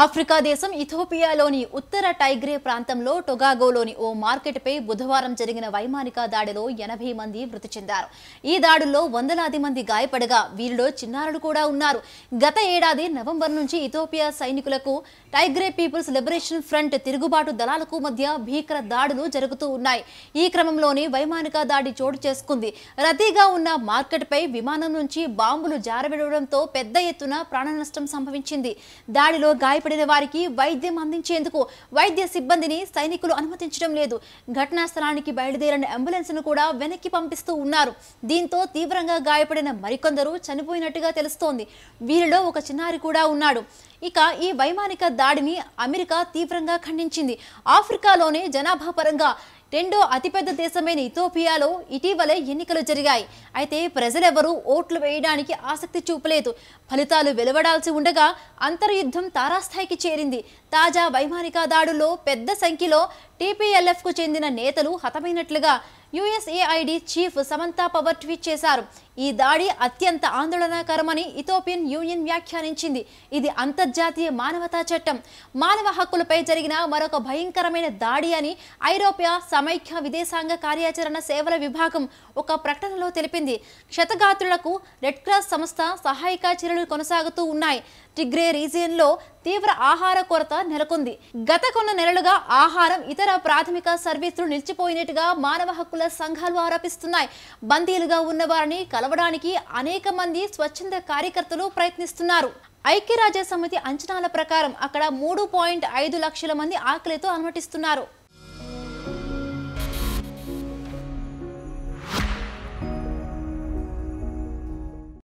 Africa దేశం ఇథియోపియాలోని ఉత్తర Tigre ప్రాంతంలో టొగాగోలోని ఓ మార్కెట్పై బుధవారం జరిగిన వైమానిక దాడిలో 80 మంది మృతి చెందారు. ఈ దాడుల్లో వందలాది మంది గాయపడగా వీరిలో చిన్నారులు కూడా ఉన్నారు. గత ఏడాది నవంబర్ నుంచి ఇథియోపియా సైనికులకు టైగ్రే పీపుల్స్ లిబరేషన్ ఫ్రంట్ తిరుగుబాటు దళాలకు మధ్య భీకర దాడులు జరుగుతూ ఉన్నాయి. ఈ క్రమంలోనే వైమానిక దాడి చోటు చేసుకుంది. రద్దీగా ఉన్న మార్కెట్పై విమానం నుంచి బాంబులు జారవిడడంతో పెద్ద ఎత్తున ప్రాణ నష్టం సంభవించింది. దాడిలో పడిన వారికి వైద్యం అందించేందుకు వైద్య సిబ్బందిని సైనికులు అనుమతించడం లేదు. ఘటనా స్థలానికి బయలుదేరిన అంబులెన్స్ ను కూడా వెనక్కి పంపిస్తూ ఉన్నారు. దీంతో తీవ్రంగా గాయపడిన మరికొందరు చనిపోయినట్టుగా తెలుస్తోంది. వీరిలో ఒక చిన్నారి కూడా ఉన్నాడు. ఇక ఈ వైమానిక దాడిని అమెరికా తీవ్రంగా ఖండించింది. ఆఫ్రికాలోనే జనాభా పరంగా రెండో అతిపెద్ద దేశమైన ఇథియోపియాలో ఇటీవలే ఎన్నికలు జరిగాయి. అయితే ప్రజలెవరూ ఓట్లు వేయడానికి ఆసక్తి చూపలేదు. ఫలితాలు వెలువడాల్సి ఉండగా అంతర్యుద్ధం తారాస్థాయికి చేరింది. తాజా వైమానిక దాడుల్లో పెద్ద సంఖ్యలో టీపీఎల్ఎఫ్కు చెందిన నేతలు హతమైనట్లుగా USAID chief Samantha power tweet చేశారు. ఈ దాడి అత్యంత ఆందోళనకరమని ఇథియోపియన్ యూనియన్ వ్యాఖ్యానించింది. ఇది అంతర్జాతీయ మానవతా చట్టం, మానవ హక్కులపై జరిగిన మరొక భయంకరమైన దాడి అని ఐరోపా సమైక్య విదేశాంగ కార్యాచరణ సేవల విభాగం ఒక ప్రకటనలో తెలిపింది. క్షతగాత్రులకు రెడ్ క్రాస్ సంస్థ సహాయక చర్యలు కొనసాగుతూ ఉన్నాయి. టిగ్రే రీజియన్లో తీవ్ర ఆహార కొరత నెలకొంది. గత కొన్ని నెలలుగా ఆహారం, ఇతర ప్రాథమిక సర్వీసులు నిలిచిపోయినట్టుగా మానవ హక్కుల సంఘాలు ఆరోపిస్తున్నాయి. బందీలుగా ఉన్న వారిని కలవడానికి అనేక మంది స్వచ్ఛంద కార్యకర్తలు ప్రయత్నిస్తున్నారు. ఐక్యరాజ్య సమితి అంచనాల ప్రకారం అక్కడ 3.5 లక్షల మంది ఆకలితో అలమటిస్తున్నారు.